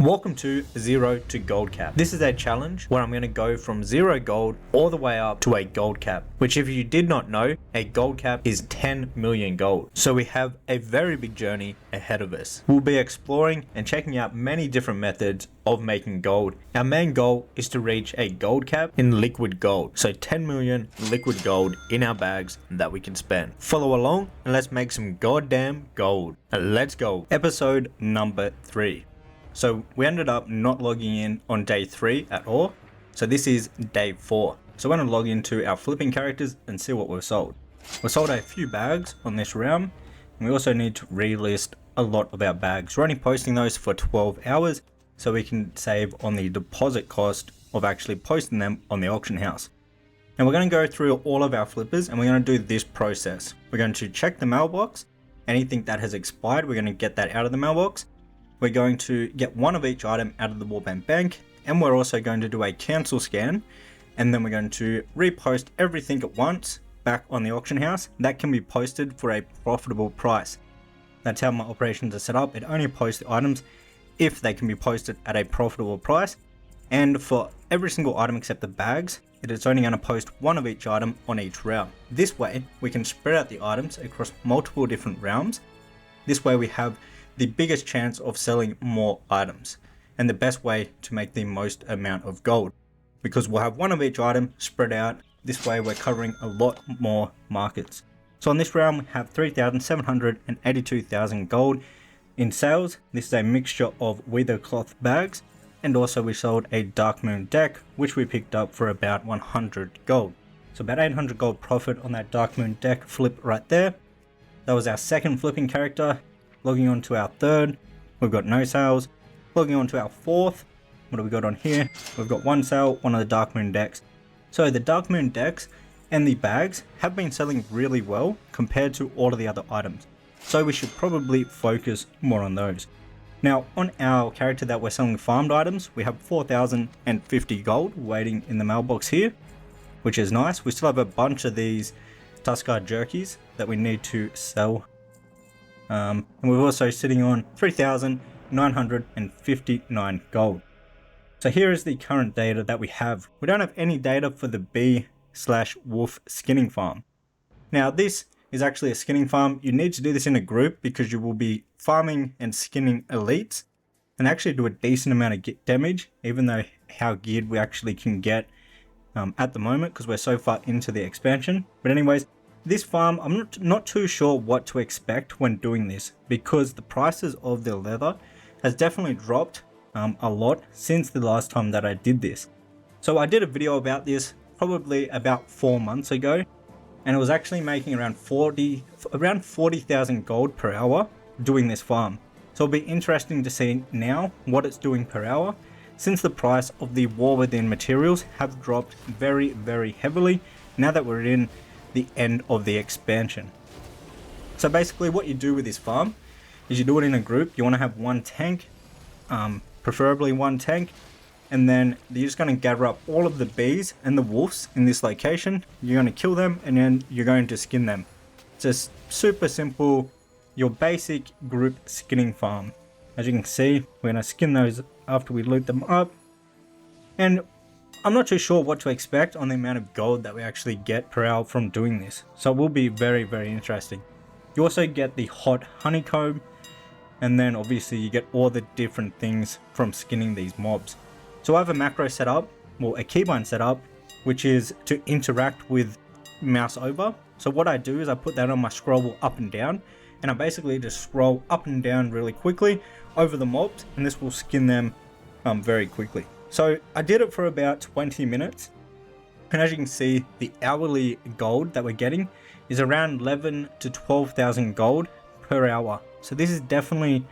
Welcome to Zero to Gold Cap. This is a challenge where I'm going to go from 0 gold all the way up to a gold cap, which if you did not know, a gold cap is 10 million gold. So we have a very big journey ahead of us. We'll be exploring and checking out many different methods of making gold. Our main goal is to reach a gold cap in liquid gold. So 10 million liquid gold in our bags that we can spend. Follow along and let's make some goddamn gold. Let's go. Episode number 3. So we ended up not logging in on day 3 at all. So this is day 4. So we're going to log into our flipping characters and see what we've sold. We sold a few bags on this round. And we also need to relist a lot of our bags. We're only posting those for 12 hours. So we can save on the deposit cost of actually posting them on the auction house. And we're going to go through all of our flippers and we're going to do this process. We're going to check the mailbox. Anything that has expired, we're going to get that out of the mailbox. We're going to get one of each item out of the Warband Bank, and we're also going to do a cancel scan, and then we're going to repost everything at once back on the auction house. That can be posted for a profitable price. That's how my operations are set up. It only posts the items if they can be posted at a profitable price, and for every single item except the bags, it is only going to post one of each item on each realm. This way, we can spread out the items across multiple different realms. This way we have the biggest chance of selling more items and the best way to make the most amount of gold, because we'll have one of each item spread out. This way we're covering a lot more markets. So on this round we have 3,782,000 gold in sales. This is a mixture of Wither cloth bags, and also we sold a Dark Moon deck which we picked up for about 100 gold. So about 800 gold profit on that Dark Moon deck flip right there. That was our second flipping character. Logging on to our third, we've got no sales. Logging on to our fourth, what do we got on here? We've got one sale, one of the Dark Moon decks. So the Dark Moon decks and the bags have been selling really well compared to all of the other items. So we should probably focus more on those. Now on our character that we're selling farmed items, we have 4,050 gold waiting in the mailbox here, which is nice. We still have a bunch of these Tuskar jerkies that we need to sell. And we're also sitting on 3,959 gold. So here is the current data that we have. We don't have any data for the bee/wolf skinning farm. Now this is actually a skinning farm. You need to do this in a group because you will be farming and skinning elites and actually do a decent amount of damage, even though how geared we actually can get at the moment because we're so far into the expansion. But anyways, this farm, I'm not too sure what to expect when doing this because the prices of the leather has definitely dropped a lot since the last time that I did this. So I did a video about this probably about 4 months ago, and it was actually making around 40,000 gold per hour doing this farm. So it'll be interesting to see now what it's doing per hour since the price of the War Within materials have dropped very, very heavily now that we're in the end of the expansion. So basically what you do with this farm is you do it in a group. You want to have one tank, preferably one tank, and then you're just going to gather up all of the bees and the wolves in this location. You're going to kill them and then you're going to skin them. It's just super simple, your basic group skinning farm. As you can see, we're going to skin those after we loot them up, and I'm not too sure what to expect on the amount of gold that we actually get per hour from doing this. So it will be very, very interesting. You also get the hot honeycomb, and then obviously you get all the different things from skinning these mobs. So I have a macro set up, well a keybind set up, which is to interact with mouse over. So what I do is I put that on my scroll wheel up and down, and I basically just scroll up and down really quickly over the mobs, and this will skin them very quickly. So I did it for about 20 minutes, and as you can see, the hourly gold that we're getting is around 11 to 12,000 gold per hour. So this is definitely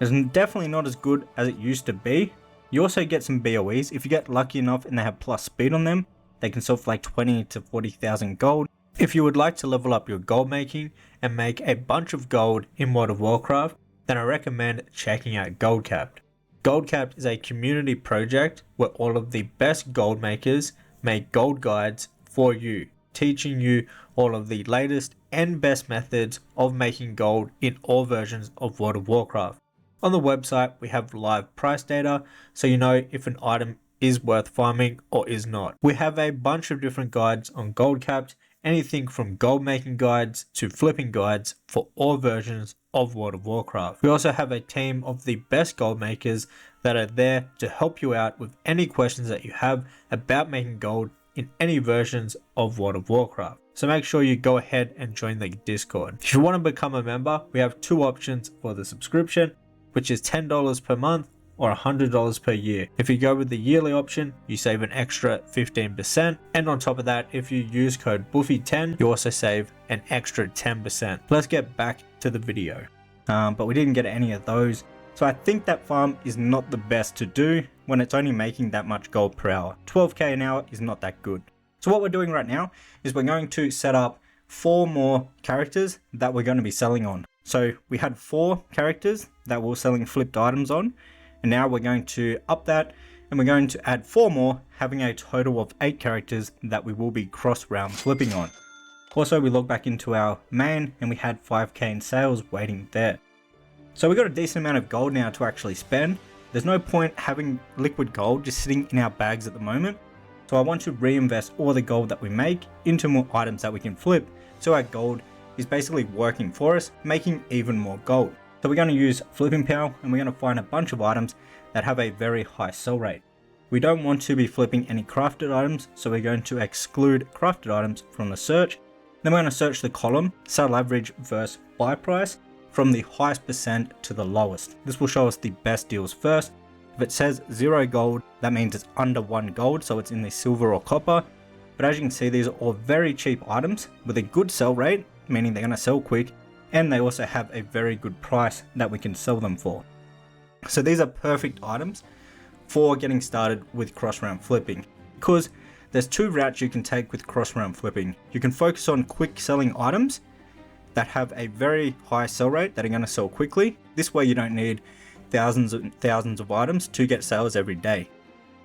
not as good as it used to be. You also get some BOEs. If you get lucky enough and they have plus speed on them, they can sell for like 20 to 40,000 gold. If you would like to level up your gold making and make a bunch of gold in World of Warcraft, then I recommend checking out Goldcapped. Goldcapped is a community project where all of the best gold makers make gold guides for you, teaching you all of the latest and best methods of making gold in all versions of World of Warcraft. On the website, we have live price data, so you know if an item is worth farming or is not. We have a bunch of different guides on gold caps, anything from gold making guides to flipping guides for all versions of World of Warcraft. We also have a team of the best gold makers that are there to help you out with any questions that you have about making gold in any versions of World of Warcraft. So make sure you go ahead and join the Discord. If you want to become a member, we have two options for the subscription, which is $10 per month or $100 per year. If you go with the yearly option, you save an extra 15%. And on top of that, if you use code Buffy10, you also save an extra 10%. Let's get back to the video. But we didn't get any of those. So I think that farm is not the best to do when it's only making that much gold per hour. 12k an hour is not that good. So what we're doing right now is we're going to set up 4 more characters that we're going to be selling on. So we had 4 characters that we were selling flipped items on, and now we're going to up that and we're going to add 4 more, having a total of 8 characters that we will be cross round flipping on. Also, we log back into our main and we had 5k in sales waiting there. So we got a decent amount of gold now to actually spend. There's no point having liquid gold just sitting in our bags at the moment. So I want to reinvest all the gold that we make into more items that we can flip, so our gold is basically working for us, making even more gold. So we're going to use flipping power and we're going to find a bunch of items that have a very high sell rate. We don't want to be flipping any crafted items, so we're going to exclude crafted items from the search. Then we're going to search the column, sell average versus buy price, from the highest percent to the lowest. This will show us the best deals first. If it says 0 gold, that means it's under 1 gold, so it's in the silver or copper. But as you can see, these are all very cheap items with a good sell rate, meaning they're going to sell quick, and they also have a very good price that we can sell them for. So these are perfect items for getting started with cross round flipping, because there's 2 routes you can take with cross round flipping. You can focus on quick selling items that have a very high sell rate that are going to sell quickly. This way you don't need thousands and thousands of items to get sales every day.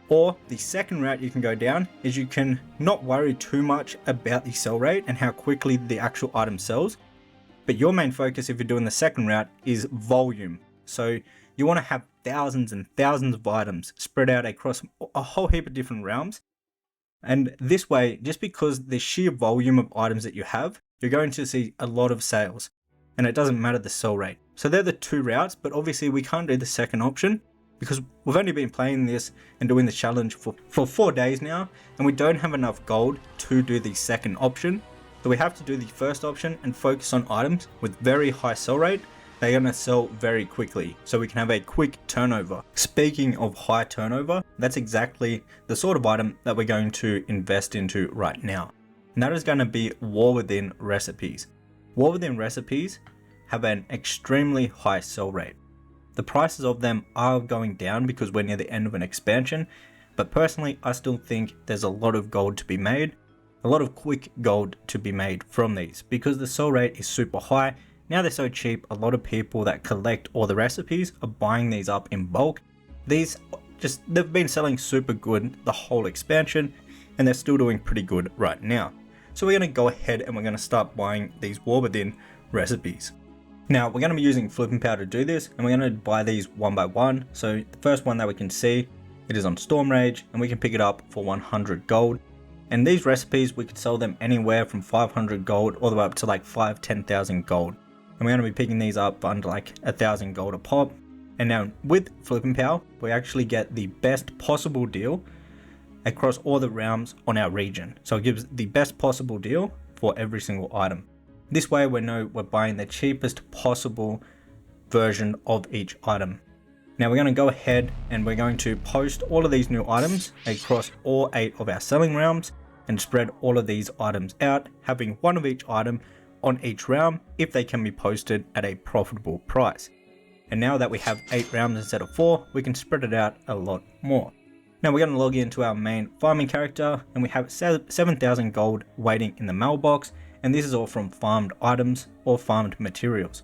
Or the second route you can go down is you can not worry too much about the sell rate and how quickly the actual item sells, but your main focus, if you're doing the second route, is volume. So you want to have thousands and thousands of items spread out across a whole heap of different realms. And this way, just because the sheer volume of items that you have, you're going to see a lot of sales, and it doesn't matter the sell rate. So they're the 2 routes, but obviously we can't do the second option because we've only been playing this and doing the challenge for 4 days now, and we don't have enough gold to do the second option. So we have to do the first option and focus on items with very high sell rate. They're going to sell very quickly, so we can have a quick turnover. Speaking of high turnover, that's exactly the sort of item that we're going to invest into right now. And that is going to be War Within recipes. War Within recipes have an extremely high sell rate. The prices of them are going down because we're near the end of an expansion, but personally I still think there's a lot of gold to be made, a lot of quick gold to be made from these, because the sell rate is super high. Now they're so cheap, a lot of people that collect all the recipes are buying these up in bulk. They've been selling super good the whole expansion, and they're still doing pretty good right now. So we're going to go ahead and we're going to start buying these War Within recipes. Now we're going to be using flipping power to do this, and we're going to buy these one by one. So the first one that we can see, it is on Storm Rage, and we can pick it up for 100 gold. And these recipes, we could sell them anywhere from 500 gold all the way up to like 10,000 gold. And we're going to be picking these up for under like 1,000 gold a pop. And now with flipping power, we actually get the best possible deal across all the realms on our region. So it gives the best possible deal for every single item. This way we know we're buying the cheapest possible version of each item. Now we're going to go ahead and we're going to post all of these new items across all 8 of our selling realms and spread all of these items out, having one of each item on each realm if they can be posted at a profitable price. And now that we have 8 realms instead of 4, we can spread it out a lot more. Now we're going to log into our main farming character, and we have 7,000 gold waiting in the mailbox, and this is all from farmed items or farmed materials.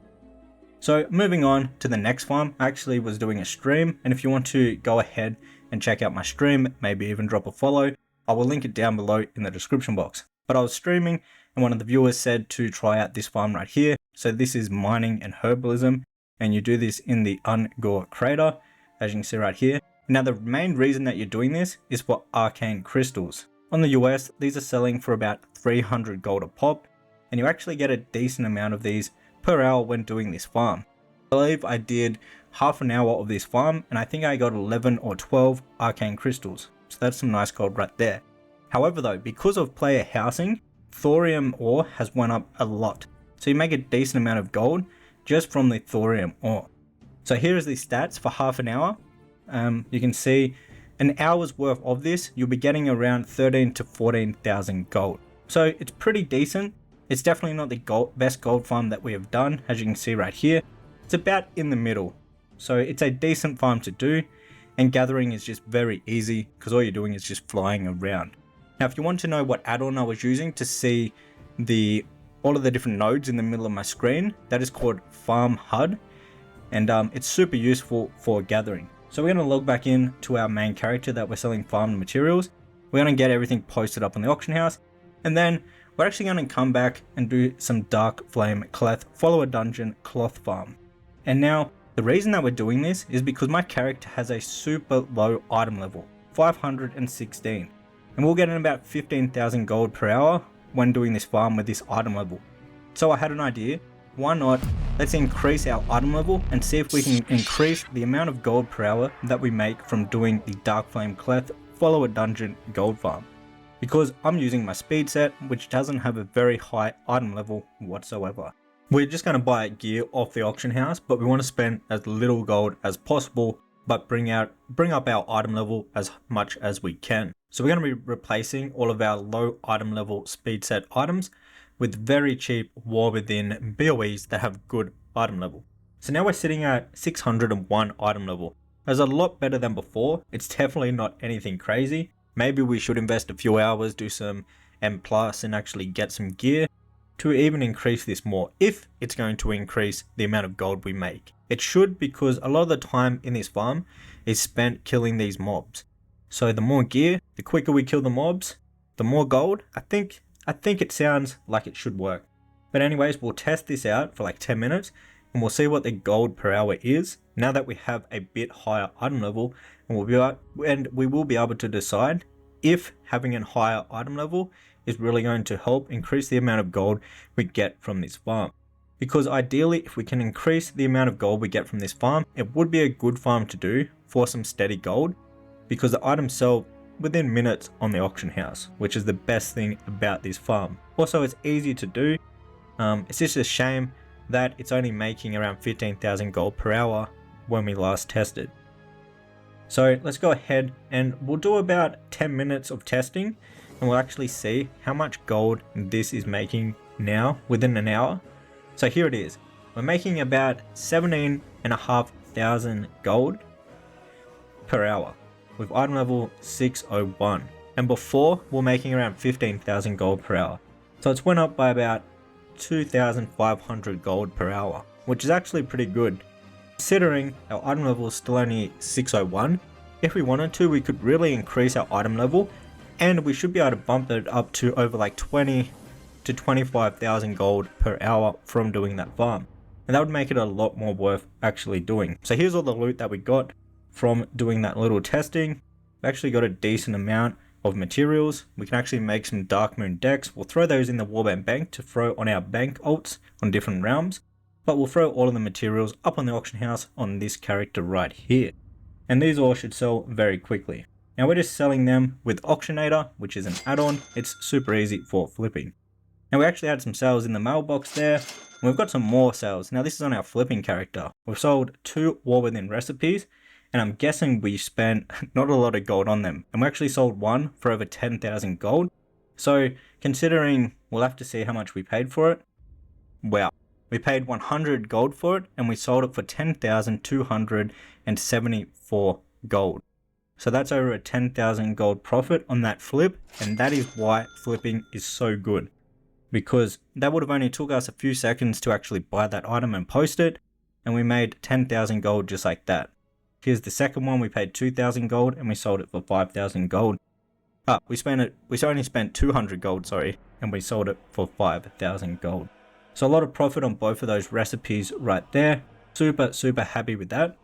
So moving on to the next farm, I actually was doing a stream, and if you want to go ahead and check out my stream, maybe even drop a follow, I will link it down below in the description box. But I was streaming and one of the viewers said to try out this farm right here. So this is mining and herbalism, and you do this in the Ungor crater, as you can see right here. Now the main reason that you're doing this is for arcane crystals. On the US, these are selling for about 300 gold a pop, and you actually get a decent amount of these per hour when doing this farm. I believe I did half an hour of this farm, and I think I got 11 or 12 arcane crystals, so that's some nice gold right there. However though, because of player housing, thorium ore has went up a lot, so you make a decent amount of gold just from the thorium ore. So here is the stats for half an hour. You can see an hour's worth of this, you'll be getting around 13 to 14,000 gold. So it's pretty decent. It's definitely not the best gold farm that we have done, as you can see right here. It's about in the middle. So it's a decent farm to do, and gathering is just very easy because all you're doing is just flying around. Now if you want to know what add-on I was using to see all of the different nodes in the middle of my screen, that is called Farm HUD, and it's super useful for gathering. So we're going to log back in to our main character that we're selling farmed materials. We're going to get everything posted up on the auction house, and then we're actually going to come back and do some Dark Flame Cleth Follower Dungeon Cloth Farm. And now the reason that we're doing this is because my character has a super low item level, 516, and we'll get in about 15,000 gold per hour when doing this farm with this item level. So I had an idea. Why not, let's increase our item level and see if we can increase the amount of gold per hour that we make from doing the Dark Flame Cleth Follower Dungeon gold farm. Because I'm using my speed set, which doesn't have a very high item level whatsoever. We're just going to buy gear off the auction house, but we want to spend as little gold as possible, but bring up our item level as much as we can. So we're going to be replacing all of our low item level speed set items with very cheap War Within BOEs that have good item level. So now we're sitting at 601 item level. That's a lot better than before. It's definitely not anything crazy. Maybe we should invest a few hours, do some M+ and actually get some gear to even increase this more, if it's going to increase the amount of gold we make. It should, because a lot of the time in this farm is spent killing these mobs. So the more gear, the quicker we kill the mobs, the more gold. I think it sounds like it should work. But anyways, we'll test this out for like 10 minutes and we'll see what the gold per hour is now that we have a bit higher item level, and we will be able to decide if having a higher item level is really going to help increase the amount of gold we get from this farm. Because ideally, if we can increase the amount of gold we get from this farm, it would be a good farm to do for some steady gold, because the items sell within minutes on the auction house, which is the best thing about this farm. Also, it's easy to do. It's just a shame that it's only making around 15,000 gold per hour when we last tested. So let's go ahead and we'll do about 10 minutes of testing, and we'll actually see how much gold this is making now within an hour. So here it is. We're making about 17,500 gold per hour with item level 601, and before we're making around 15,000 gold per hour. So it's went up by about 2,500 gold per hour, which is actually pretty good. Considering our item level is still only 601, if we wanted to, we could really increase our item level, and we should be able to bump it up to over like 20 to 25,000 gold per hour from doing that farm. And that would make it a lot more worth actually doing. So here's all the loot that we got from doing that little testing. We actually got a decent amount of materials. We can actually make some Dark Moon decks. We'll throw those in the Warband bank to throw on our bank alts on different realms. But we'll throw all of the materials up on the auction house on this character right here. And these all should sell very quickly. Now we're just selling them with Auctionator, which is an add-on. It's super easy for flipping. Now we actually had some sales in the mailbox there. And we've got some more sales. Now this is on our flipping character. We've sold 2 War Within recipes, and I'm guessing we spent not a lot of gold on them. And we actually sold one for over 10,000 gold. So considering, we'll have to see how much we paid for it. Wow. We paid 100 gold for it, and we sold it for 10,274 gold. So that's over a 10,000 gold profit on that flip, and that is why flipping is so good. Because that would have only took us a few seconds to actually buy that item and post it, and we made 10,000 gold just like that. Here's the second one. We paid 2,000 gold and we sold it for 5,000 gold. We only spent 200 gold, sorry, and we sold it for 5,000 gold. So a lot of profit on both of those recipes right there. super happy with that.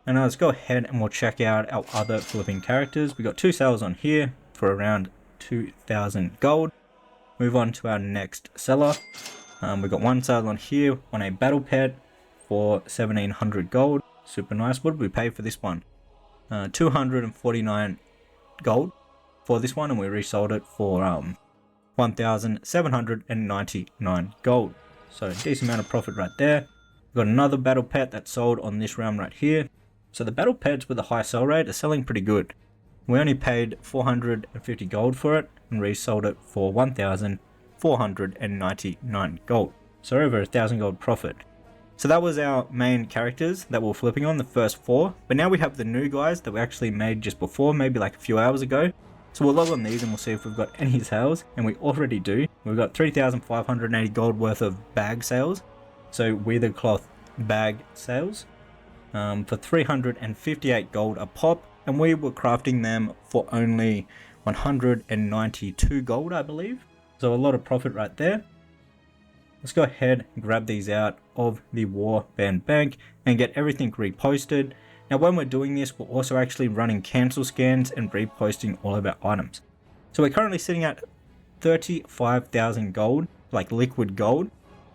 And now let's go ahead and we'll check out our other flipping characters. We got 2 sales on here for around 2,000 gold. Move on to our next seller. We got 1 sale on here on a battle pet for 1,700 gold. Super nice. What did we pay for this one? 249 gold for this one, and we resold it for 1,799 gold. So decent amount of profit right there. We've got another battle pet that sold on this round right here. So the battle pets with a high sell rate are selling pretty good. We only paid 450 gold for it and resold it for 1,499 gold. So over 1,000 gold profit. So that was our main characters that we're flipping on, the first 4. But now we have the new guys that we actually made just before, maybe like a few hours ago. So we'll log on these and we'll see if we've got any sales. And we already do. We've got 3,580 gold worth of bag sales. So weathered cloth bag sales. For 358 gold a pop, and we were crafting them for only 192 gold, I believe. So a lot of profit right there. Let's go ahead and grab these out of the Warband bank and get everything reposted. Now when we're doing this, we're also actually running cancel scans and reposting all of our items. So we're currently sitting at 35,000 gold, like liquid gold.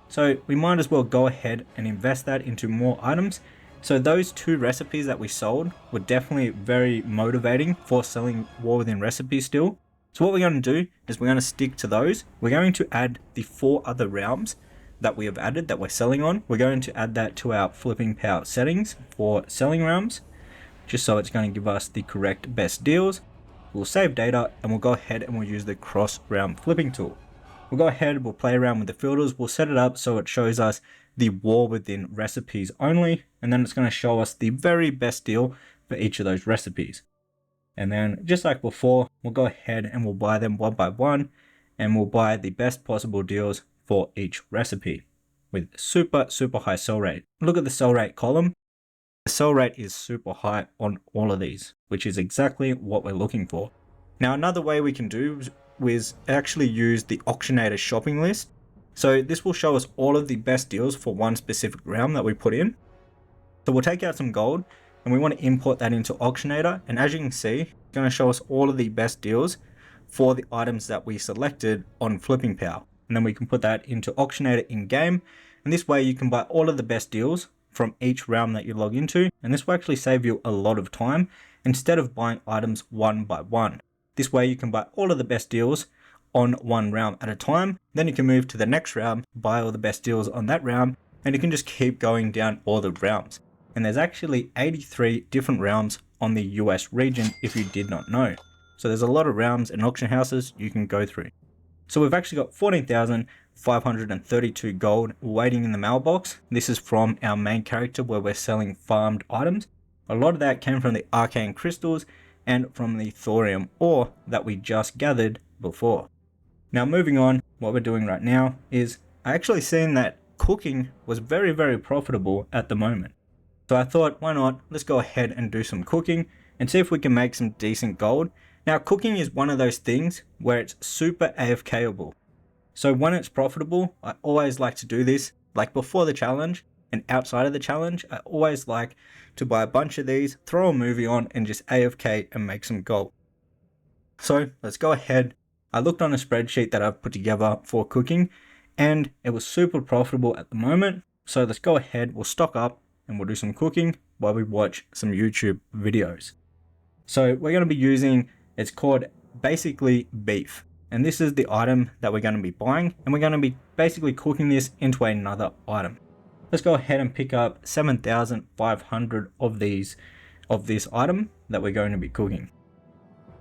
So we might as well go ahead and invest that into more items. So those 2 recipes that we sold were definitely very motivating for selling War Within recipes still. So what we're going to do is we're going to stick to those. We're going to add the 4 other realms that we have added that we're selling on. We're going to add that to our flipping power settings for selling realms, just so it's going to give us the correct best deals. We'll save data and we'll go ahead and we'll use the cross realm flipping tool. We'll go ahead, we'll play around with the filters, we'll set it up so it shows us the War Within recipes only, and then it's going to show us the very best deal for each of those recipes. And then just like before, we'll go ahead and we'll buy them one by one, and we'll buy the best possible deals for each recipe with super high sell rate. Look at the sell rate column. The sell rate is super high on all of these, which is exactly what we're looking for. Now another way we can do is actually use the auctionator shopping list. So this will show us all of the best deals for one specific realm that we put in. So we'll take out some gold and we want to import that into auctionator, and as you can see, it's going to show us all of the best deals for the items that we selected on flipping power. And then we can put that into auctionator in game, and this way you can buy all of the best deals from each realm that you log into, and this will actually save you a lot of time instead of buying items one by one. This way you can buy all of the best deals on one realm at a time, then you can move to the next realm, buy all the best deals on that realm, and you can just keep going down all the realms. And there's actually 83 different realms on the US region if you did not know. So there's a lot of realms and auction houses you can go through. So we've actually got 14,532 gold waiting in the mailbox. This is from our main character where we're selling farmed items. A lot of that came from the arcane crystals and from the thorium ore that we just gathered before. Now moving on, what we're doing right now is I actually seen that cooking was very profitable at the moment. So I thought, why not, let's go ahead and do some cooking and see if we can make some decent gold. Now cooking is one of those things where it's super AFKable. So when it's profitable, I always like to do this, like before the challenge and outside of the challenge, I always like to buy a bunch of these, throw a movie on and just AFK and make some gold. So let's go ahead. I looked on a spreadsheet that I've put together for cooking and it was super profitable at the moment. So let's go ahead, we'll stock up and we'll do some cooking while we watch some YouTube videos. So we're going to be using, it's called basically beef. And this is the item that we're going to be buying, and we're going to be basically cooking this into another item. Let's go ahead and pick up 7,500 of this item that we're going to be cooking.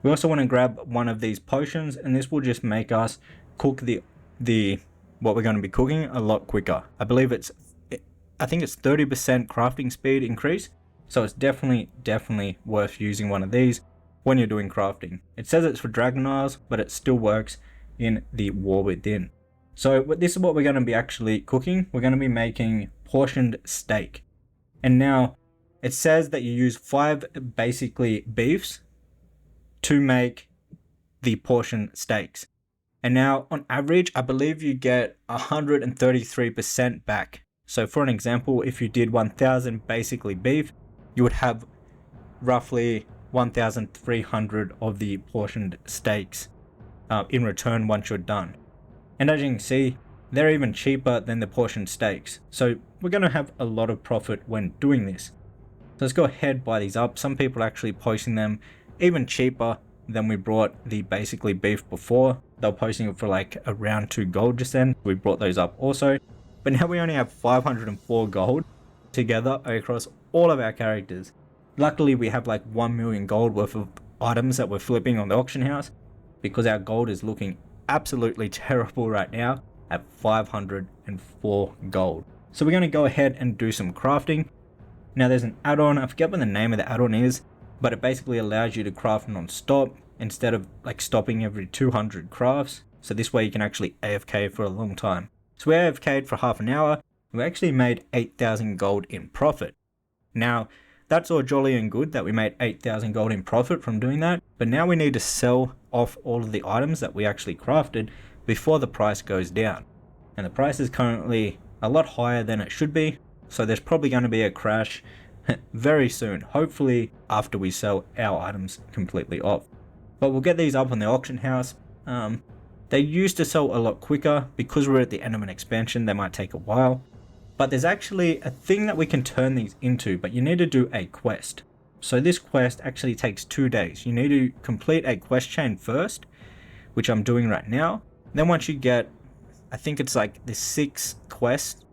We also want to grab one of these potions, and this will just make us cook the what we're going to be cooking a lot quicker. I think it's 30% crafting speed increase, so it's definitely worth using one of these when you're doing crafting. It says it's for Dragon Isles, but it still works in the War Within. So this is what we're going to be actually cooking. We're going to be making portioned steak. And now it says that you use 5 basically beefs to make the portion steaks. And now on average, I believe you get 133% back. So for an example, if you did 1000 basically beef, you would have roughly 1300 of the portioned steaks in return once you're done. And as you can see, they're even cheaper than the portioned steaks. So we're going to have a lot of profit when doing this. So let's go ahead, buy these up. Some people are actually posting them even cheaper than we brought the basically beef before. They were posting it for like around 2 gold just then. We brought those up also. But now we only have 504 gold together across all of our characters. Luckily we have like 1 million gold worth of items that we're flipping on the auction house, because our gold is looking absolutely terrible right now at 504 gold. So we're going to go ahead and do some crafting. Now there's an add-on, I forget what the name of the add-on is, but it basically allows you to craft non-stop instead of like stopping every 200 crafts. So this way you can actually AFK for a long time. So we AFK'd for half an hour. We actually made 8,000 gold in profit. Now that's all jolly and good that we made 8,000 gold in profit from doing that, but now we need to sell off all of the items that we actually crafted before the price goes down. And the price is currently a lot higher than it should be, so there's probably going to be a crash very soon, hopefully after we sell our items completely off. But we'll get these up on the auction house. They used to sell a lot quicker. Because we're at the end of an expansion, they might take a while. But there's actually a thing that we can turn these into, but you need to do a quest. So this quest actually takes 2 days. You need to complete a quest chain first, which I'm doing right now. Then once you get, I think it's like the 6th quest,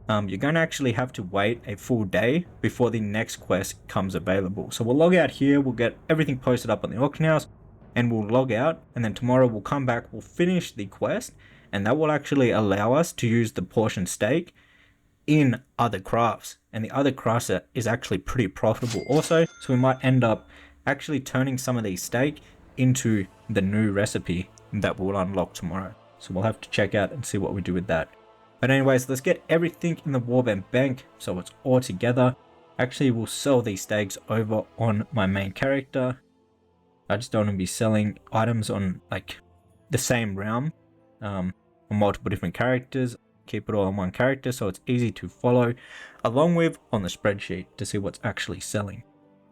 you're going to actually have to wait a full day before the next quest comes available. So we'll log out here, we'll get everything posted up on the auction house, and we'll log out, and then tomorrow we'll come back, we'll finish the quest, and that will actually allow us to use the portion steak in other crafts. And the other crafts is actually pretty profitable also, so we might end up actually turning some of these steak into the new recipe that we'll unlock tomorrow. So we'll have to check out and see what we do with that. But anyways, let's get everything in the Warband bank so it's all together. Actually, we'll sell these steaks over on my main character. I just don't want to be selling items on like the same realm on multiple different characters. Keep it all on one character so it's easy to follow along with on the spreadsheet to see what's actually selling.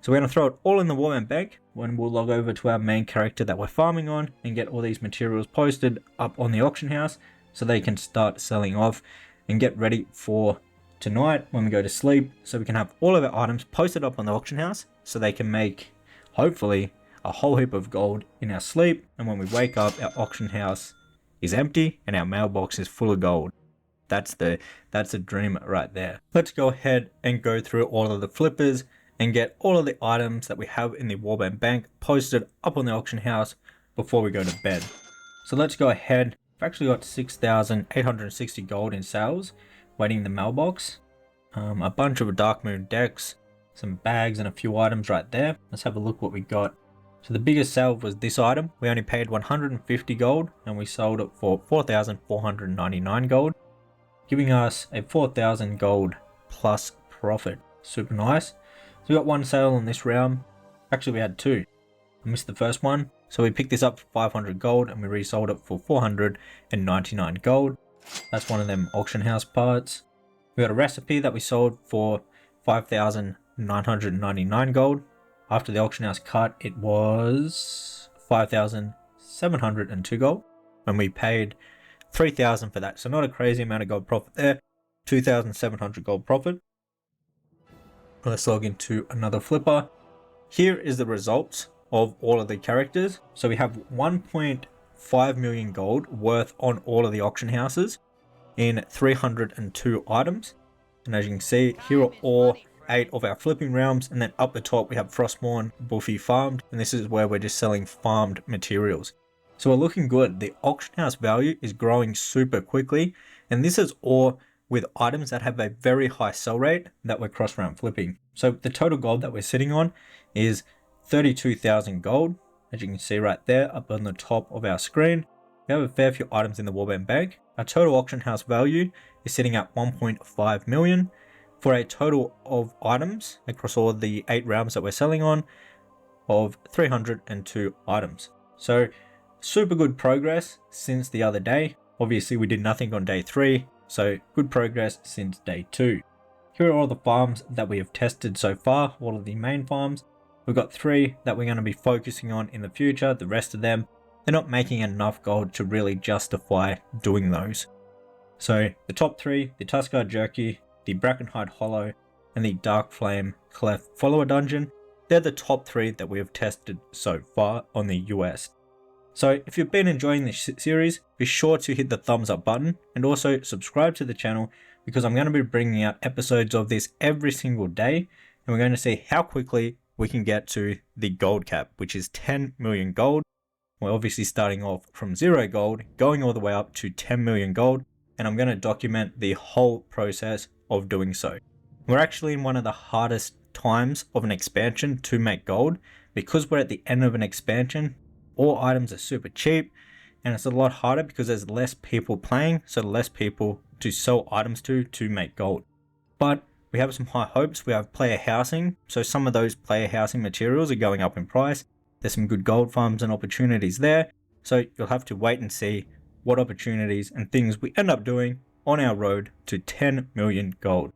So we're going to throw it all in the Warband bank when we'll log over to our main character that we're farming on and get all these materials posted up on the auction house so they can start selling off and get ready for tonight when we go to sleep, so we can have all of our items posted up on the auction house so they can make hopefully a whole heap of gold in our sleep, and when we wake up our auction house is empty and our mailbox is full of gold. That's a dream right there. Let's go ahead and go through all of the flippers and get all of the items that we have in the Warband bank posted up on the auction house before we go to bed. So let's go ahead. I've actually got 6,860 gold in sales waiting in the mailbox. A bunch of Dark Moon decks, some bags and a few items right there. Let's have a look what we got. So the biggest sale was this item. We only paid 150 gold and we sold it for 4,499 gold, giving us a 4,000 gold plus profit. Super nice. So we got one sale on this round. Actually, we had two. I missed the first one. So we picked this up for 500 gold and we resold it for 499 gold. That's one of them auction house parts. We got a recipe that we sold for 5,999 gold. After the auction house cut, it was 5,702 gold. And we paid 3,000 for that. So not a crazy amount of gold profit there. 2,700 gold profit. Let's log into another flipper. Here is the results of all of the characters. So we have 1.5 million gold worth on all of the auction houses in 302 items. And as you can see, here are all 8 of our flipping realms, and then up the top we have Frostmourne, Buffy farmed, and this is where we're just selling farmed materials. So we're looking good. The auction house value is growing super quickly, and this is all with items that have a very high sell rate that we're cross round flipping. So the total gold that we're sitting on is 32,000 gold, as you can see right there up on the top of our screen. We have a fair few items in the Warband bank. Our total auction house value is sitting at 1.5 million for a total of items across all the 8 realms that we're selling on of 302 items. So super good progress since the other day. Obviously we did nothing on day 3, so good progress since day 2. Here are all the farms that we have tested so far, all of the main farms. We've got 3 that we're going to be focusing on in the future. The rest of them, they're not making enough gold to really justify doing those. So the top 3, the Tuskar Jerky, the Brackenhide Hollow, and the Dark Flame Clef Follower Dungeon, they're the top 3 that we have tested so far on the US. So if you've been enjoying this series, be sure to hit the thumbs up button and also subscribe to the channel, because I'm going to be bringing out episodes of this every single day, and we're going to see how quickly we can get to the gold cap, which is 10 million gold. We're obviously starting off from 0 gold, going all the way up to 10 million gold, and I'm going to document the whole process of doing so. We're actually in one of the hardest times of an expansion to make gold, because we're at the end of an expansion. All items are super cheap, and it's a lot harder because there's less people playing, so less people to sell items to make gold. But we have some high hopes. We have player housing, so some of those player housing materials are going up in price. There's some good gold farms and opportunities there, so you'll have to wait and see what opportunities and things we end up doing on our road to 10 million gold.